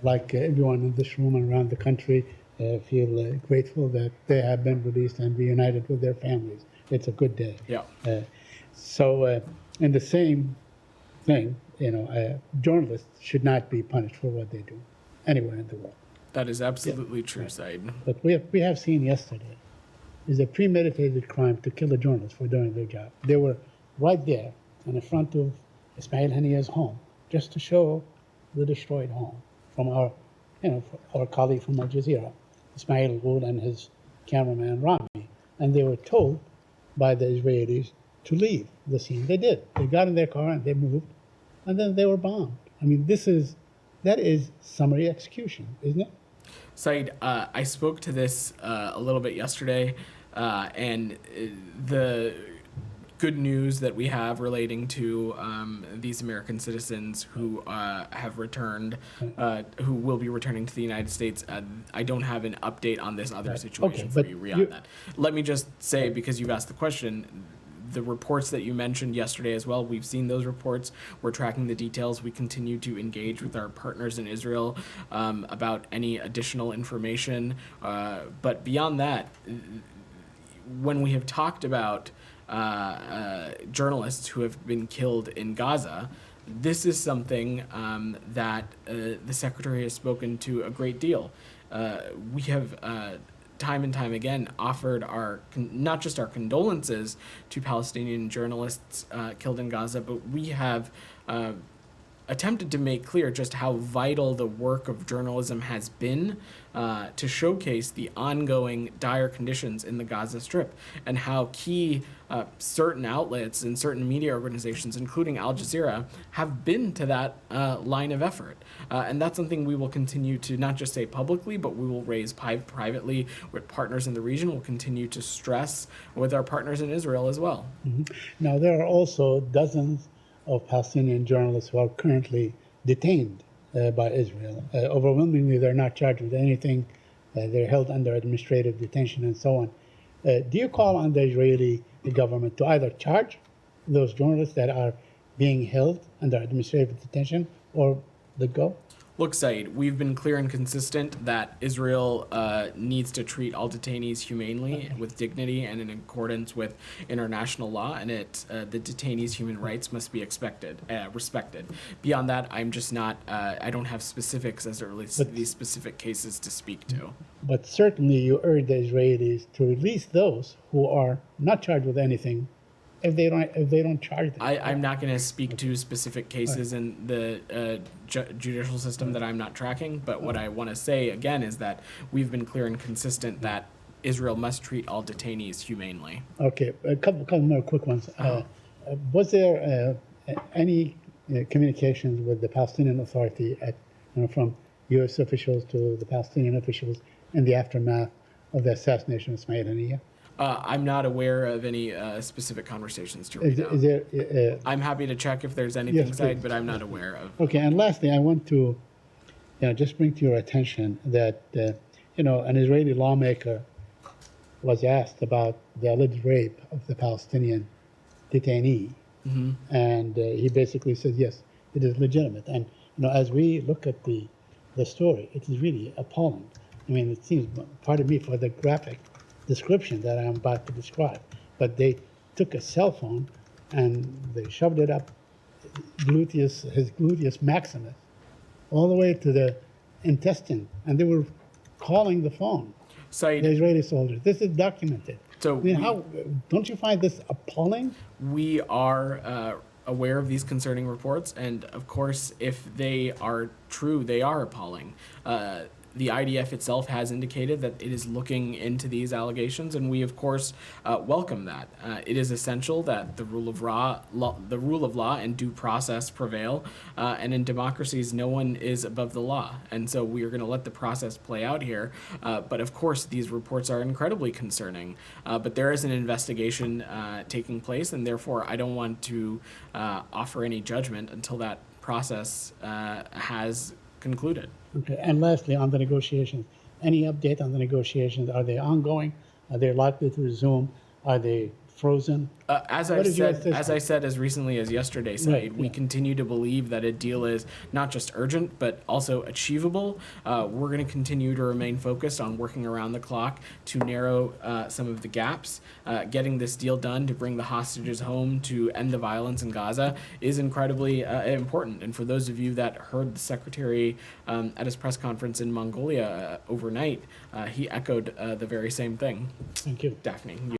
like everyone in this room and around the country, feel grateful that they have been released and reunited with their families. It's a good day. Yeah. In the same thing, journalists should not be punished for what they do anywhere in the world. That is absolutely true, Said. But we have seen yesterday is a premeditated crime to kill a journalist for doing their job. They were right there in the front of Ismail Haniya's home just to show the destroyed home from our colleague from Al-Jazeera, Ismail Ghoul, and his cameraman Rami. And they were told by the Israelis to leave the scene. They did. They got in their car and they moved, and then they were bombed. I mean, that is summary execution, isn't it? Said, I spoke to this a little bit yesterday, and the good news that we have relating to these American citizens who have returned, who will be returning to the United States. I don't have an update on this other situation for you beyond that. Let me just say, because you've asked the question, the reports that you mentioned yesterday as well, we've seen those reports. We're tracking the details. We continue to engage with our partners in Israel about any additional information. But beyond that, when we have talked about journalists who have been killed in Gaza, this is something that the Secretary has spoken to a great deal. We have time and time again offered not just our condolences to Palestinian journalists killed in Gaza, but we have attempted to make clear just how vital the work of journalism has been to showcase the ongoing dire conditions in the Gaza Strip, and how key certain outlets and certain media organizations, including Al-Jazeera, have been to that line of effort. And that's something we will continue to not just say publicly, but we will raise privately with partners in the region. We'll continue to stress with our partners in Israel as well. Mm-hmm. Now, there are also dozens of Palestinian journalists who are currently detained by Israel. Overwhelmingly, they're not charged with anything. They're held under administrative detention and so on. Do you call on the Israeli government to either charge those journalists that are being held under administrative detention or let go? Look, Said, we've been clear and consistent that Israel needs to treat all detainees humanely, with dignity, and in accordance with international law, and the detainees' human rights must be respected. Beyond that, I'm just not, I don't have specifics as it relates to these specific cases to speak to. But certainly you urge the Israelis to release those who are not charged with anything if they don't charge them. I'm not going to speak to specific cases in the judicial system that I'm not tracking, but what I want to say again is that we've been clear and consistent that Israel must treat all detainees humanely. Okay, a couple more quick ones. Was there any communications with the Palestinian Authority from U.S. officials to the Palestinian officials in the aftermath of the assassination of Ismail Haniyeh? I'm not aware of any specific conversations to read out. I'm happy to check if there's anything said, but I'm not aware of. Okay, and lastly, I want to just bring to your attention that an Israeli lawmaker was asked about the alleged rape of the Palestinian detainee, and he basically said, yes, it is legitimate. And as we look at the story, it is really appalling. I mean, it seems, pardon me for the graphic description that I'm about to describe, but they took a cell phone and they shoved it up his gluteus maximus all the way to the intestine, and they were calling the phone. The Israeli soldiers. This is documented. So, I mean, don't you find this appalling? We are aware of these concerning reports, and of course, if they are true, they are appalling. The IDF itself has indicated that it is looking into these allegations, and we, of course, welcome that. It is essential that the rule of law and due process prevail, and in democracies, no one is above the law. And so we are going to let the process play out here. But of course, these reports are incredibly concerning. But there is an investigation taking place, and therefore, I don't want to offer any judgment until that process has concluded. Okay, and lastly, on the negotiations, any update on the negotiations? Are they ongoing? Are they likely to resume? Are they frozen? As What is your assessment? I said as recently as yesterday, Saeed, Right, we yeah. continue to believe that a deal is not just urgent but also achievable. We're going to continue to remain focused on working around the clock to narrow some of the gaps. Getting this deal done to bring the hostages home, to end the violence in Gaza, is incredibly important. And for those of you that heard the secretary at his press conference in Mongolia overnight, he echoed the very same thing. Thank you. Daphne.